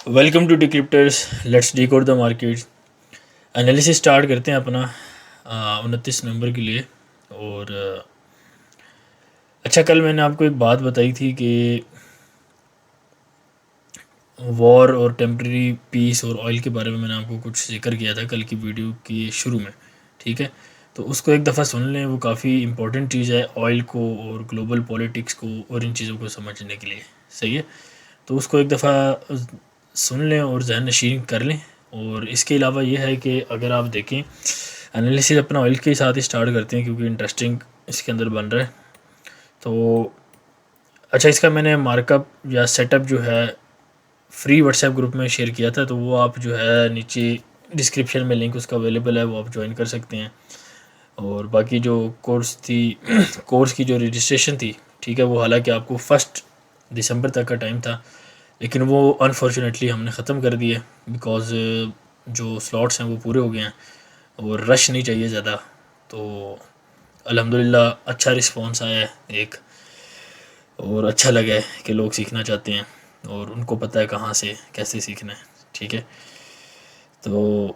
Welcome to Decrypters. Let's decode the market. Analysis start करते हैं अपना 29 नवंबर के लिए। और अच्छा, कल मैंने आपको एक बात बताई थी कि वॉर और टेम्प्रेरी पीस और ऑयल के बारे में मैंने आपको कुछ जिक्र किया था कल की वीडियो के शुरू में। ठीक है, तो उसको एक दफ़ा सुन लें, वो काफ़ी इंपॉर्टेंट चीज़ है ऑयल को और ग्लोबल पॉलिटिक्स को और इन चीज़ों को समझने के लिए। सही है, तो उसको एक दफ़ा सुन लें और जहन नशीन कर लें। और इसके अलावा ये है कि अगर आप देखें, एनालिसिस अपना ऑयल के साथ ही स्टार्ट करते हैं क्योंकि इंटरेस्टिंग इसके अंदर बन रहा है। तो अच्छा, इसका मैंने मार्कअप या सेटअप जो है फ्री व्हाट्सएप ग्रुप में शेयर किया था, तो वो आप जो है नीचे डिस्क्रिप्शन में लिंक उसका अवेलेबल है, वो आप ज्वाइन कर सकते हैं। और बाकी जो कोर्स थी कोर्स की जो रजिस्ट्रेशन थी, ठीक है, वो हालांकि आपको 1 दिसंबर तक का टाइम था, लेकिन वो अनफॉर्चुनेटली हमने ख़त्म कर दिए बिकॉज़ जो स्लॉट्स हैं वो पूरे हो गए हैं और रश नहीं चाहिए ज़्यादा। तो अल्हम्दुलिल्लाह अच्छा रिस्पांस आया है एक, और अच्छा लगा है कि लोग सीखना चाहते हैं और उनको पता है कहाँ से कैसे सीखना है। ठीक है, तो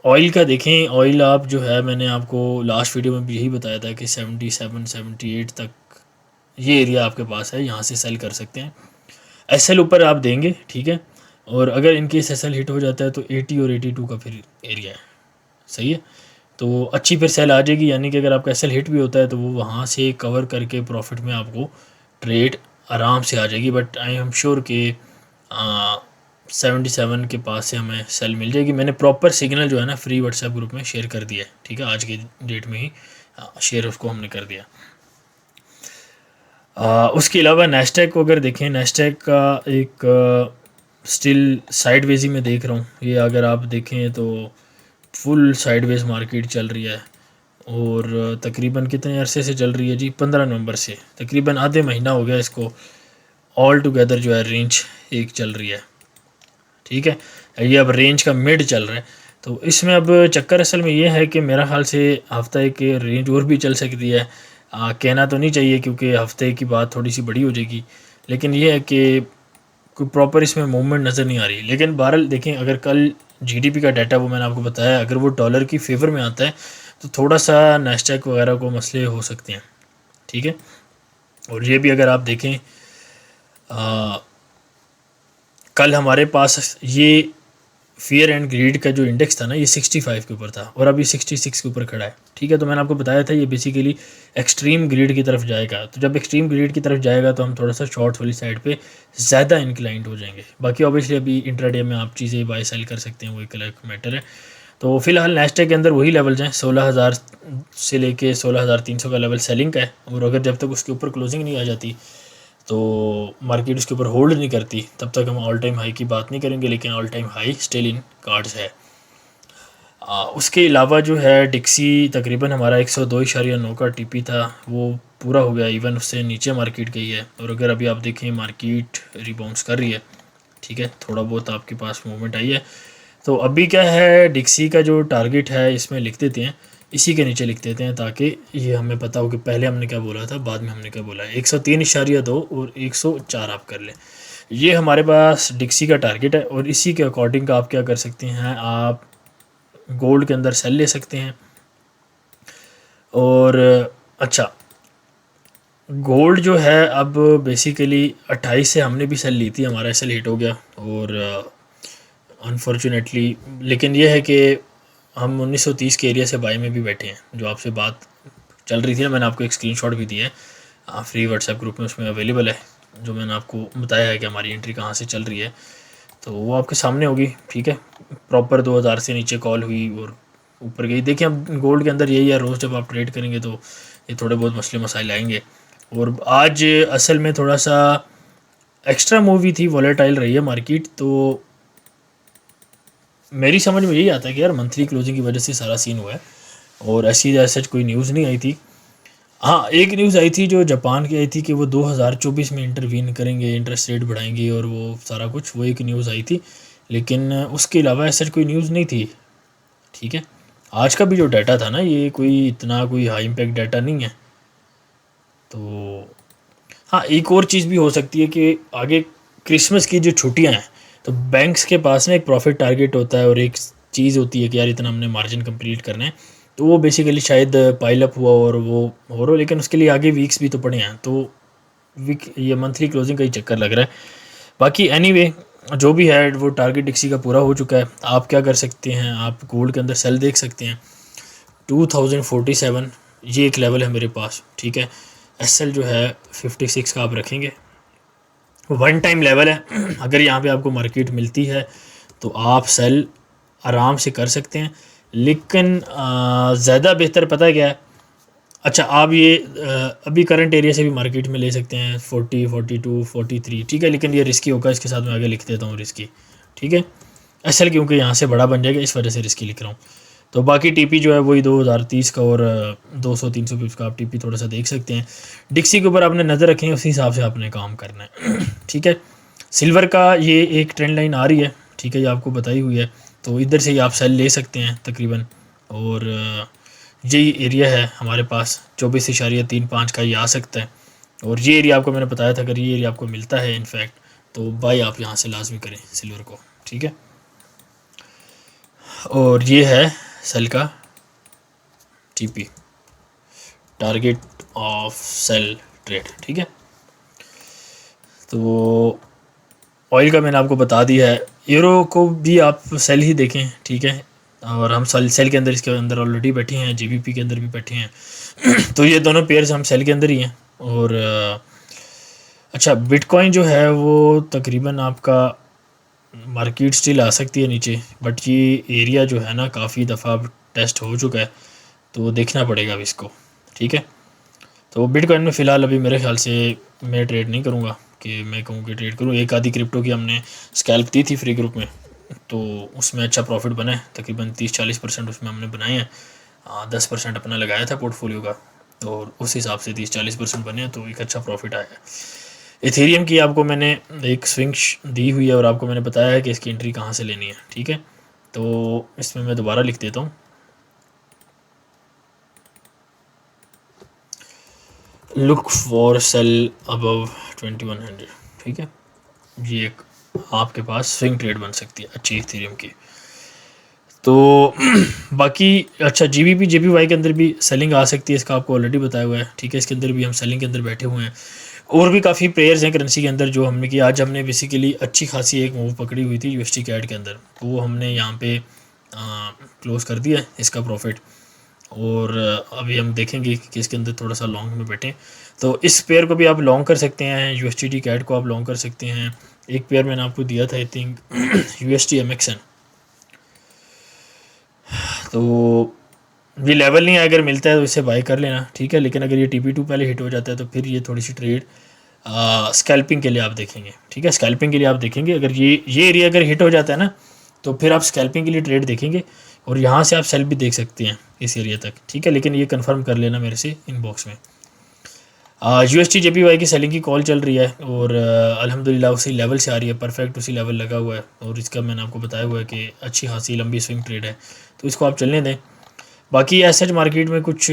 ऑयल का देखें, ऑयल आप जो है, मैंने आपको लास्ट वीडियो में भी यही बताया था कि 77-78 तक ये एरिया आपके पास है, यहाँ से सेल कर सकते हैं। एसएल ऊपर आप देंगे, ठीक है, और अगर इनकेस एसएल हिट हो जाता है तो 80 और 82 का फिर एरिया है। सही है, तो अच्छी फिर सेल आ जाएगी, यानी कि अगर आपका एसएल हिट भी होता है तो वो वहाँ से कवर करके प्रॉफिट में आपको ट्रेड आराम से आ जाएगी। बट आई एम श्योर कि 77 के पास से हमें सेल मिल जाएगी। मैंने प्रॉपर सिग्नल जो है ना फ्री व्हाट्सएप ग्रुप में शेयर कर दिया है। ठीक है, आज की डेट में ही शेयर उसको हमने कर दिया। उसके अलावा नेस्टैक को अगर देखें, नेस्टैक का एक स्टिल साइडवेज ही मैं देख रहा हूँ। ये अगर आप देखें तो फुल साइडवेज मार्केट चल रही है, और तकरीबन कितने अरसे से चल रही है जी, 15 नवंबर से, तकरीबन आधे महीना हो गया इसको। ऑल टुगेदर जो है रेंज एक चल रही है। ठीक है, ये अब रेंज का मिड चल रहा है। तो इसमें अब चक्कर असल में ये है कि मेरा ख्याल से हफ्ता एक रेंज और भी चल सकती है। कहना तो नहीं चाहिए क्योंकि हफ्ते की बात थोड़ी सी बड़ी हो जाएगी, लेकिन ये है कि कोई प्रॉपर इसमें मूवमेंट नज़र नहीं आ रही। लेकिन बहरहाल देखें, अगर कल जीडीपी का डाटा वो मैंने आपको बताया, अगर वो डॉलर की फेवर में आता है तो थोड़ा सा नेस्टैक वगैरह को मसले हो सकते हैं। ठीक है, और ये भी अगर आप देखें, कल हमारे पास ये फियर एंड ग्रीड का जो इंडेक्स था ना, ये 65 के ऊपर था और अभी 66 के ऊपर खड़ा है। ठीक है, तो मैंने आपको बताया था ये बेसिकली एक्सट्रीम ग्रीड की तरफ जाएगा। तो जब एक्सट्रीम ग्रीड की तरफ जाएगा तो हम थोड़ा सा शॉर्ट वाली साइड पे ज़्यादा इंक्लाइंड हो जाएंगे। बाकी ऑब्वियसली अभी इंट्राडे में आप चीज़ें बाय सेल कर सकते हैं, वो एक अलग मैटर है। तो फिलहाल नेस्टैक के अंदर वही लेवल जाएँ, 16,000 से लेके 16,300 का लेवल सेलिंग का है। और अगर जब तक उसके ऊपर क्लोजिंग नहीं आ जाती तो मार्केट उसके ऊपर होल्ड नहीं करती, तब तक हम ऑल टाइम हाई की बात नहीं करेंगे। लेकिन all time high still in cards है। उसके अलावा जो है डिक्सी तकरीबन हमारा 102.9 का टीपी था, वो पूरा हो गया, इवन उससे नीचे मार्केट गई है। और अगर अभी आप देखें मार्केट रिबाउंस कर रही है, ठीक है, थोड़ा बहुत आपके पास मूवमेंट आई है। तो अभी क्या है, डिक्सी का जो टारगेट है इसमें लिख देते हैं, इसी के नीचे लिख देते हैं, ताकि ये हमें पता हो कि पहले हमने क्या बोला था, बाद में हमने क्या बोला है। 103.2 और 104 आप कर लें, ये हमारे पास डिक्सी का टारगेट है। और इसी के अकॉर्डिंग आप क्या कर सकते हैं, आप गोल्ड के अंदर सेल ले सकते हैं। और अच्छा, गोल्ड जो है अब बेसिकली 28 से हमने भी सेल ली थी, हमारा सेल हिट हो गया और अनफॉर्चुनेटली। लेकिन ये है कि हम 1930 के एरिया से बाई में भी बैठे हैं। जो आपसे बात चल रही थी ना, मैंने आपको एक स्क्रीनशॉट भी दिया है फ्री व्हाट्सएप ग्रुप में, उसमें अवेलेबल है, जो मैंने आपको बताया है कि हमारी एंट्री कहाँ से चल रही है, तो वो आपके सामने होगी। ठीक है, प्रॉपर 2000 से नीचे कॉल हुई और ऊपर गई। देखिए, अब गोल्ड के अंदर यही है, रोज़ जब आप ट्रेड करेंगे तो ये थोड़े बहुत मसले मसाइल आएंगे। और आज असल में थोड़ा सा एक्स्ट्रा मूवी थी, वॉलेटाइल रही है मार्केट। तो मेरी समझ में यही आता है कि यार मंथली क्लोजिंग की वजह से सारा सीन हुआ है, और ऐसी सच कोई न्यूज़ नहीं आई थी। हाँ, एक न्यूज़ आई थी जो जापान की आई थी कि वो 2024 में इंटरवीन करेंगे, इंटरेस्ट रेट बढ़ाएंगे और वो सारा कुछ, वो एक न्यूज़ आई थी। लेकिन उसके अलावा ऐसा कोई न्यूज़ नहीं थी। ठीक है, आज का भी जो डाटा था ना, ये कोई इतना कोई हाई इम्पैक्ट डाटा नहीं है। तो हाँ, एक और चीज़ भी हो सकती है कि आगे क्रिसमस की जो छुट्टियां हैं तो बैंक्स के पास ना एक प्रॉफिट टारगेट होता है और एक चीज़ होती है कि यार इतना हमने मार्जिन कंप्लीट करना है, तो वो बेसिकली शायद पाइल अप हुआ और वो हो रहा, लेकिन उसके लिए आगे वीक्स भी तो पड़े हैं, तो वीक ये मंथली क्लोजिंग का ही चक्कर लग रहा है। बाकी एनीवे जो भी है वो टारगेट डिक्सी का पूरा हो चुका है। आप क्या कर सकते हैं, आप गोल्ड के अंदर सेल देख सकते हैं 2047, ये एक लेवल है मेरे पास, ठीक है। एसएल जो है 56 का आप रखेंगे, वन टाइम लेवल है। अगर यहाँ पे आपको मार्केट मिलती है तो आप सेल आराम से कर सकते हैं, लेकिन ज़्यादा बेहतर पता है क्या है, अच्छा आप ये अभी करंट एरिया से भी मार्केट में ले सकते हैं 40, 42, 43, ठीक है, लेकिन ये रिस्की होगा, इसके साथ मैं आगे लिख देता हूँ रिस्की, ठीक है। एसएल क्योंकि यहाँ से बड़ा बन जाएगा, इस वजह से रिस्की लिख रहा हूँ। तो बाकी टीपी जो है वही 2030 का और 200-300 पिप्स का आप टीपी थोड़ा सा देख सकते हैं। डिक्सी के ऊपर आपने नज़र रखें, उसी हिसाब से आपने काम करना है। ठीक है। सिल्वर का ये एक ट्रेंड लाइन आ रही है, ठीक है, ये आपको बताई हुई है, तो इधर से ही आप सेल ले सकते हैं तकरीबन। और यही एरिया है हमारे पास 24.35 का, ये आ सकता है। और ये एरिया आपको मैंने बताया था, अगर ये एरिया आपको मिलता है इनफैक्ट, तो बाई आप यहाँ से लाजमी करें सिल्वर को, ठीक है। और ये है सेल का TP, target of sale trade, ठीक है। तो ऑयल का मैंने आपको बता दिया है, यूरो को भी आप सेल ही देखें, ठीक है। और हम सेल के अंदर, इसके अंदर ऑलरेडी बैठे हैं, जीबीपी के अंदर भी बैठे हैं। तो ये दोनों पेयर्स हम सेल के अंदर ही हैं। और अच्छा, बिटकॉइन जो है वो तकरीबन आपका मार्केट स्टिल आ सकती है नीचे, बट ये एरिया जो है ना काफ़ी दफ़ा टेस्ट हो चुका है, तो देखना पड़ेगा अब इसको, ठीक है। तो बिटकॉइन में फ़िलहाल अभी मेरे ख्याल से मैं ट्रेड नहीं करूँगा कि मैं कहूँ कि ट्रेड करूँ। एक आधी क्रिप्टो की हमने स्कैल्प दी थी फ्री ग्रुप में, तो उसमें अच्छा प्रॉफिट बना है, तकरीबन 30-40% उसमें हमने बनाए हैं। 10% अपना लगाया था पोर्टफोलियो का, और उस हिसाब से 30-40% बने हैं, तो एक अच्छा प्रॉफिट आया है। इथेरियम की आपको मैंने एक स्विंग दी हुई है और आपको मैंने बताया है कि इसकी एंट्री कहाँ से लेनी है, ठीक है। तो इसमें मैं दोबारा लिख देता हूँ, लुक फॉर सेल अबव 2100, ठीक है। ये एक आपके पास स्विंग ट्रेड बन सकती है अच्छी इथेरियम की। तो बाकी अच्छा, जीबीपी जेपीवाई के अंदर भी सेलिंग आ सकती है, इसका आपको ऑलरेडी बताया हुआ है, ठीक है। इसके अंदर भी हम सेलिंग के अंदर बैठे हुए हैं। और भी काफ़ी प्लेयर्स हैं करेंसी के अंदर जो हमने किया। आज हमने बेसिकली अच्छी खासी एक मूव पकड़ी हुई थी यूएसटी कैड के अंदर, तो वो हमने यहाँ पे क्लोज़ कर दिया इसका प्रॉफिट। और अभी हम देखेंगे कि इसके अंदर थोड़ा सा लॉन्ग में बैठें, तो इस पेयर को भी आप लॉन्ग कर सकते हैं, यूएसटी कैड को आप लॉन्ग कर सकते हैं। एक पेयर मैंने आपको दिया था आई थिंक यूएसटी एमएक्सन, तो ये लेवल नहीं है, अगर मिलता है तो इसे बाय कर लेना, ठीक है। लेकिन अगर ये TP2 पहले हिट हो जाता है तो फिर ये थोड़ी सी ट्रेड स्कैल्पिंग के लिए आप देखेंगे, ठीक है। स्कैल्पिंग के लिए आप देखेंगे, अगर ये एरिया अगर हिट हो जाता है ना, तो फिर आप स्कैल्पिंग के लिए ट्रेड देखेंगे। और यहाँ से आप सेल भी देख सकते हैं इस एरिया तक, ठीक है। लेकिन ये कंफर्म कर लेना मेरे से इनबॉक्स में। यूएसटी जेपीवाई की सेलिंग की कॉल चल रही है और अल्हम्दुलिल्लाह उसी लेवल से आ रही है, परफेक्ट उसी लेवल लगा हुआ है। और इसका मैंने आपको बताया हुआ है कि अच्छी खासी लंबी स्विंग ट्रेड है, तो इसको आप चलने दें। बाकी एसेट मार्केट में कुछ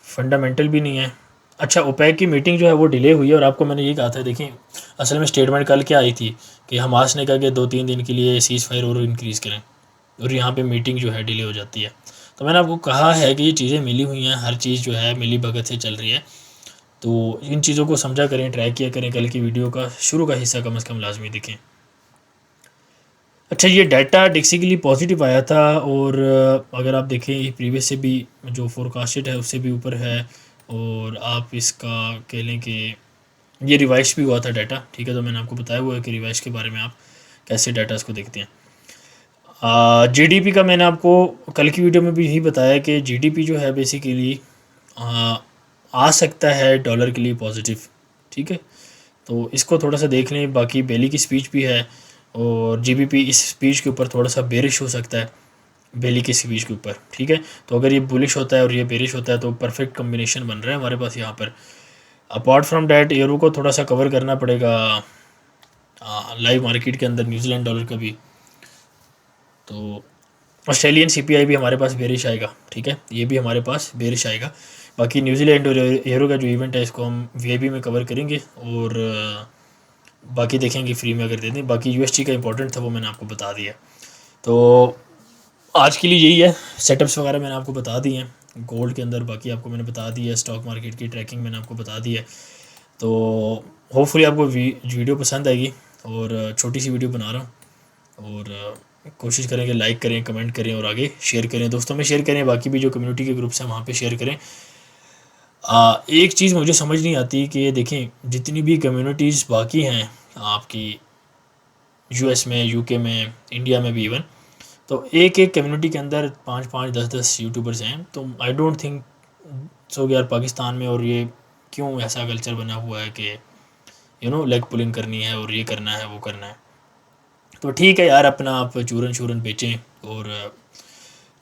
फंडामेंटल भी नहीं है। अच्छा, ओपेक की मीटिंग जो है वो डिले हुई है, और आपको मैंने ये कहा था, देखिए असल में स्टेटमेंट कल क्या आई थी कि हमास ने कहा कि 2-3 दिन के लिए सीज़ फायर और इंक्रीज़ करें, और यहाँ पे मीटिंग जो है डिले हो जाती है। तो मैंने आपको कहा है कि ये चीज़ें मिली हुई हैं, हर चीज़ जो है मिली भगत से चल रही है, तो इन चीज़ों को समझा करें, ट्राई किया करें। कल की वीडियो का शुरू का हिस्सा कम से कम लाजमी देखें। अच्छा, ये डाटा डिक्सी के लिए पॉजिटिव आया था, और अगर आप देखें प्रीवियस से भी जो फोरकास्टेड है उससे भी ऊपर है। और आप इसका कह लें कि ये रिवाइज भी हुआ था डाटा, ठीक है। तो मैंने आपको बताया हुआ है कि रिवाइज के बारे में आप कैसे डाटा को देखते हैं। जीडीपी का मैंने आपको कल की वीडियो में भी यही बताया कि जीडीपी जो है बेसिकली आ सकता है डॉलर के लिए पॉजिटिव, ठीक है। तो इसको थोड़ा सा देख लें। बाकी बेली की स्पीच भी है, और जीबीपी इस स्पीच के ऊपर थोड़ा सा बेरिश हो सकता है, बेली की स्पीच के ऊपर, ठीक है। तो अगर ये बुलिश होता है और ये बेरिश होता है तो परफेक्ट कॉम्बिनेशन बन रहा है हमारे पास यहाँ पर। अपार्ट फ्रॉम डैट यूरो को थोड़ा सा कवर करना पड़ेगा लाइव मार्केट के अंदर, न्यूजीलैंड डॉलर का भी। तो ऑस्ट्रेलियन सीपीआई भी हमारे पास बेरिश आएगा, ठीक है, ये भी हमारे पास बेरिश आएगा। बाकी न्यूजीलैंड और यूरो का जो इवेंट है इसको हम वीआईपी में कवर करेंगे, और बाकी देखेंगे फ्री में अगर दे दें। बाकी यूएसटी का इंपॉर्टेंट था वो मैंने आपको बता दिया। तो आज के लिए यही है, सेटअप्स वगैरह मैंने आपको बता दिए हैं गोल्ड के अंदर, बाकी आपको मैंने बता दिया है, स्टॉक मार्केट की ट्रैकिंग मैंने आपको बता दी है। तो होपफुली आपको वीडियो पसंद आएगी, और छोटी सी वीडियो बना रहा हूँ, और कोशिश करें कि लाइक करें, कमेंट करें और आगे शेयर करें, दोस्तों में शेयर करें, बाकी भी जो कम्युनिटी के ग्रुप्स हैं वहाँ पे शेयर करें। एक चीज़ मुझे समझ नहीं आती कि देखें जितनी भी कम्युनिटीज़ बाकी हैं आपकी यूएस में, यूके में, इंडिया में भी इवन, तो एक एक कम्युनिटी के अंदर 5-5, 10-10 यूट्यूबर्स हैं। तो आई डोंट थिंक सो कि यार पाकिस्तान में और ये क्यों ऐसा कल्चर बना हुआ है कि लेग पुलिंग करनी है और ये करना है वो करना है। तो ठीक है यार, अपना आप चूरन शूरन बेचें, और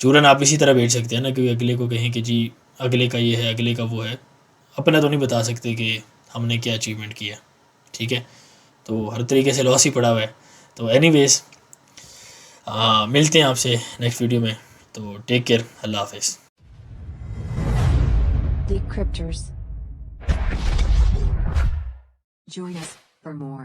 चूरन आप इसी तरह बेच सकते हैं ना कि अगले को कहें कि जी अगले का ये है, अगले का वो है, अपना तो नहीं बता सकते कि हमने क्या अचीवमेंट किया। ठीक है, तो हर तरीके से लॉस ही पड़ा हुआ है। तो एनीवेज मिलते हैं आपसे नेक्स्ट वीडियो में, तो टेक केयर, अल्लाह हाफिज़। Decryptors. Join us for more.